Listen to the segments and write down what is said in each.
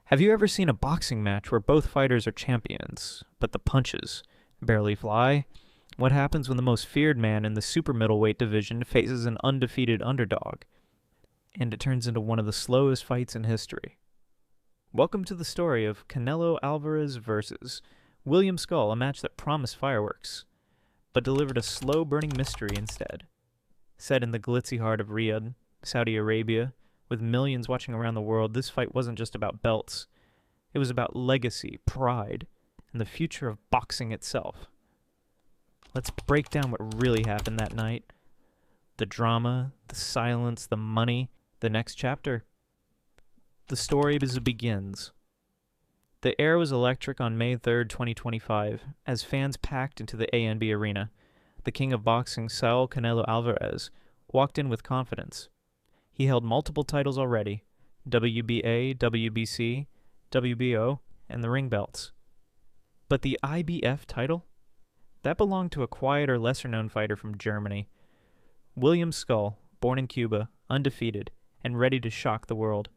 Have you ever seen a boxing match where both fighters are champions, but the punches barely fly? What happens when the most feared man in the super middleweight division faces an undefeated underdog? And it turns into one of the slowest fights in history. Welcome to the story of Canelo Álvarez versus William Scull, a match that promised fireworks, but delivered a slow-burning mystery instead. Set in the glitzy heart of Riyadh, Saudi Arabia, with millions watching around the world, this fight wasn't just about belts. It was about legacy, pride, and the future of boxing itself. Let's break down what really happened that night. The drama, the silence, the money, the next chapter. The story begins. The air was electric on May 3rd, 2025, as fans packed into the ANB arena. The king of boxing, Saul Canelo Álvarez, walked in with confidence. He held multiple titles already, WBA, WBC, WBO, and the ring belts. But the IBF title? That belonged to a quieter, lesser-known fighter from Germany. William Scull, born in Cuba, undefeated, and ready to shock the world.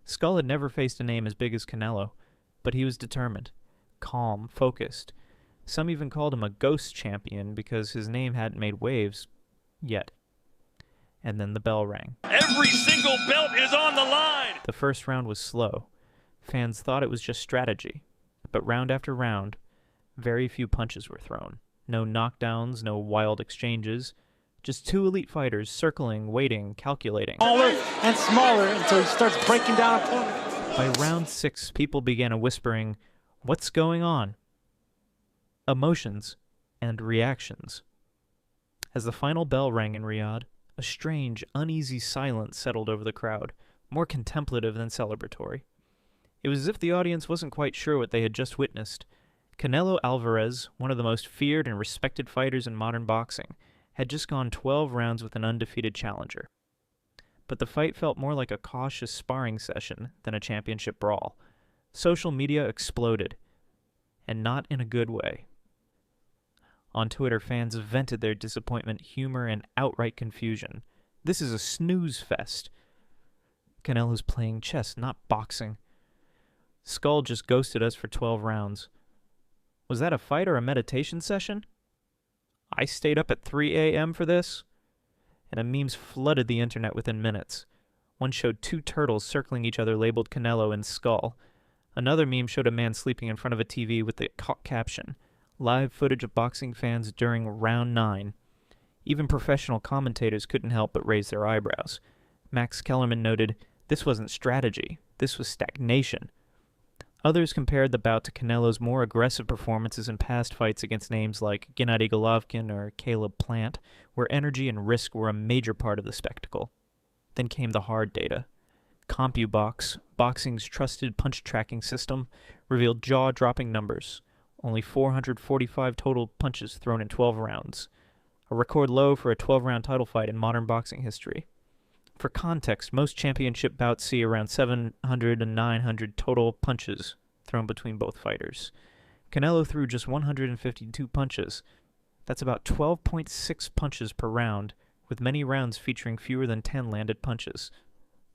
Scull had never faced a name as big as Canelo, but he was determined, calm, focused. Some even called him a ghost champion because his name hadn't made waves yet. And then the bell rang. Every single belt is on the line! The first round was slow. Fans thought it was just strategy. But round after round, very few punches were thrown. No knockdowns, no wild exchanges. Just two elite fighters circling, waiting, calculating. Smaller and smaller until he starts breaking down opponents. By round 6, people began whispering, "What's going on?" Emotions and reactions. As the final bell rang in Riyadh, a strange, uneasy silence settled over the crowd, more contemplative than celebratory. It was as if the audience wasn't quite sure what they had just witnessed. Canelo Álvarez, one of the most feared and respected fighters in modern boxing, had just gone 12 rounds with an undefeated challenger. But the fight felt more like a cautious sparring session than a championship brawl. Social media exploded, and not in a good way. On Twitter, fans vented their disappointment, humor, and outright confusion. This is a snooze fest. Canelo's playing chess, not boxing. Scull just ghosted us for 12 rounds. Was that a fight or a meditation session? I stayed up at 3 a.m. for this? And memes flooded the internet within minutes. One showed two turtles circling each other labeled Canelo and Scull. Another meme showed a man sleeping in front of a TV with the caption, "Live footage of boxing fans during round 9. Even professional commentators couldn't help but raise their eyebrows. Max Kellerman noted, "This wasn't strategy. This was stagnation." Others compared the bout to Canelo's more aggressive performances in past fights against names like Gennady Golovkin or Caleb Plant, where energy and risk were a major part of the spectacle. Then came the hard data. CompuBox, boxing's trusted punch tracking system, revealed jaw-dropping numbers. Only 445 total punches thrown in 12 rounds, a record low for a 12-round title fight in modern boxing history. For context, most championship bouts see around 700 and 900 total punches thrown between both fighters. Canelo threw just 152 punches. That's about 12.6 punches per round, with many rounds featuring fewer than 10 landed punches.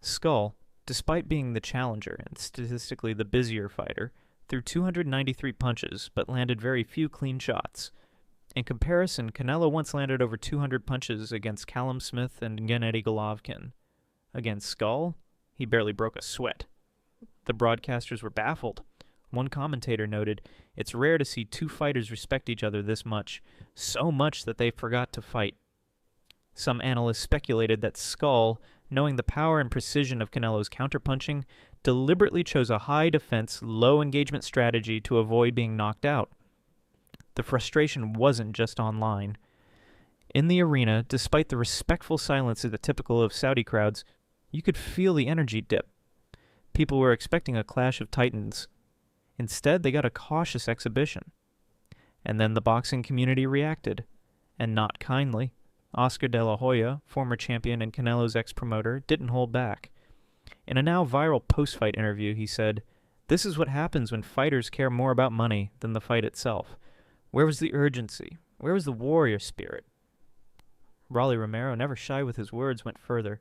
Scull, despite being the challenger and statistically the busier fighter, threw 293 punches, but landed very few clean shots. In comparison, Canelo once landed over 200 punches against Callum Smith and Gennady Golovkin. Against Scull, he barely broke a sweat. The broadcasters were baffled. One commentator noted, "It's rare to see two fighters respect each other this much, so much that they forgot to fight." Some analysts speculated that Scull, knowing the power and precision of Canelo's counterpunching, deliberately chose a high-defense, low-engagement strategy to avoid being knocked out. The frustration wasn't just online. In the arena, despite the respectful silence typical of Saudi crowds, you could feel the energy dip. People were expecting a clash of titans. Instead, they got a cautious exhibition. And then the boxing community reacted, and not kindly. Oscar De La Hoya, former champion and Canelo's ex-promoter, didn't hold back. In a now viral post-fight interview, he said, "This is what happens when fighters care more about money than the fight itself. Where was the urgency? Where was the warrior spirit?" Raleigh Romero, never shy with his words, went further.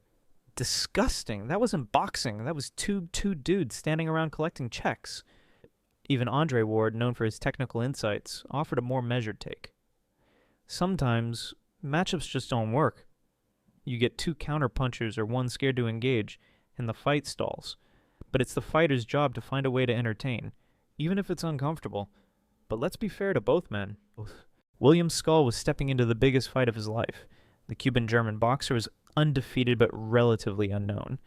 disgusting. That wasn't boxing. That was two dudes standing around collecting checks. Even Andre Ward, known for his technical insights, offered a more measured take. Sometimes, matchups just don't work. You get two counterpunchers or one scared to engage, and the fight stalls. But it's the fighter's job to find a way to entertain, even if it's uncomfortable. But let's be fair to both men. William Scull was stepping into the biggest fight of his life. The Cuban-German boxer was undefeated but relatively unknown.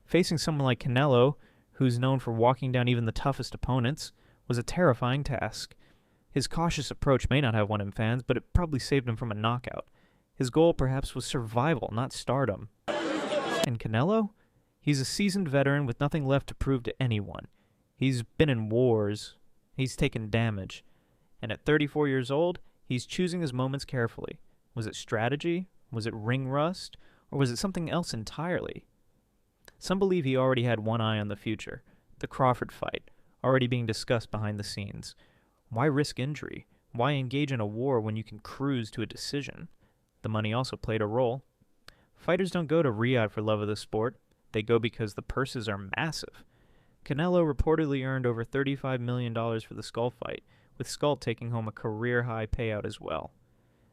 Facing someone like Canelo, who's known for walking down even the toughest opponents, was a terrifying task. His cautious approach may not have won him fans, but it probably saved him from a knockout. His goal perhaps was survival, not stardom. And Canelo? He's a seasoned veteran with nothing left to prove to anyone. He's been in wars. He's taken damage. And at 34 years old, he's choosing his moments carefully. Was it strategy? Was it ring rust? Or was it something else entirely? Some believe he already had one eye on the future, the Crawford fight, already being discussed behind the scenes. Why risk injury? Why engage in a war when you can cruise to a decision? The money also played a role. Fighters don't go to Riyadh for love of the sport. They go because the purses are massive. Canelo reportedly earned over $35 million for the Scull fight, with Scull taking home a career-high payout as well.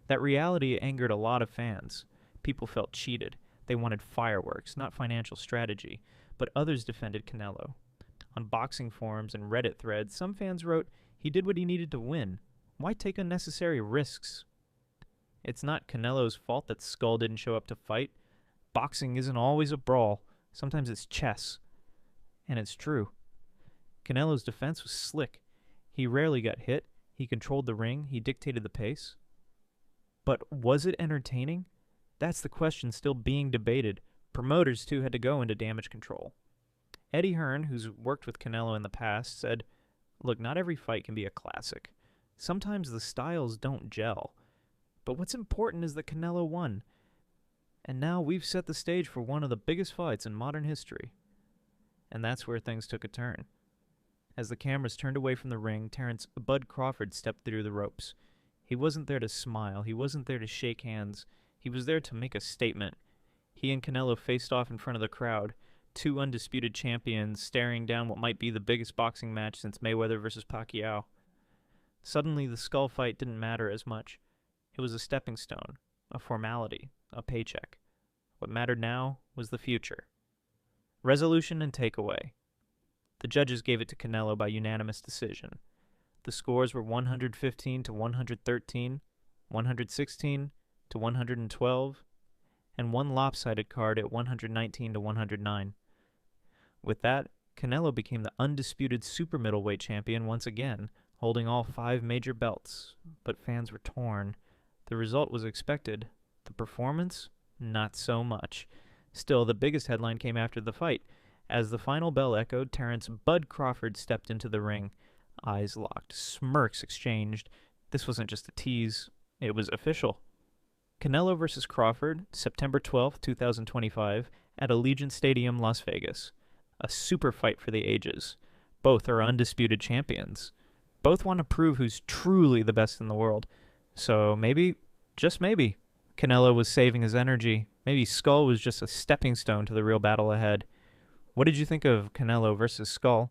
That reality angered a lot of fans. People felt cheated. They wanted fireworks, not financial strategy, but others defended Canelo. On boxing forums and Reddit threads, some fans wrote, "He did what he needed to win. Why take unnecessary risks?" It's not Canelo's fault that Scull didn't show up to fight. Boxing isn't always a brawl. Sometimes it's chess. And it's true. Canelo's defense was slick. He rarely got hit. He controlled the ring. He dictated the pace. But was it entertaining? That's the question still being debated. Promoters, too, had to go into damage control. Eddie Hearn, who's worked with Canelo in the past, said, "Look, not every fight can be a classic. Sometimes the styles don't gel. But what's important is that Canelo won. And now we've set the stage for one of the biggest fights in modern history." And that's where things took a turn. As the cameras turned away from the ring, Terrence "Bud" Crawford stepped through the ropes. He wasn't there to smile. He wasn't there to shake hands. He was there to make a statement. He and Canelo faced off in front of the crowd, two undisputed champions staring down what might be the biggest boxing match since Mayweather versus Pacquiao. Suddenly, the Scull fight didn't matter as much. It was a stepping stone, a formality, a paycheck. What mattered now was the future. Resolution and takeaway. The judges gave it to Canelo by unanimous decision. The scores were 115 to 113, 116 to 112, and one lopsided card at 119 to 109. With that, Canelo became the undisputed super middleweight champion once again, holding all 5 major belts, but fans were torn. The result was expected. The performance? Not so much. Still, the biggest headline came after the fight. As the final bell echoed, Terrence "Bud" Crawford stepped into the ring. Eyes locked, smirks exchanged. This wasn't just a tease, it was official. Canelo versus Crawford, September 12, 2025, at Allegiant Stadium, Las Vegas. A super fight for the ages. Both are undisputed champions. Both want to prove who's truly the best in the world. So maybe, just maybe, Canelo was saving his energy. Maybe Scull was just a stepping stone to the real battle ahead. What did you think of Canelo versus Scull?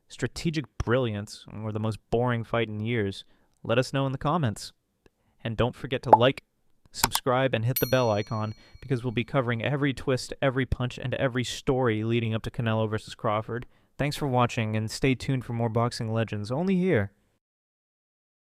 Strategic brilliance, or the most boring fight in years? Let us know in the comments. And don't forget to like, subscribe, and hit the bell icon, because we'll be covering every twist, every punch, and every story leading up to Canelo versus Crawford. Thanks for watching, and stay tuned for more boxing legends, only here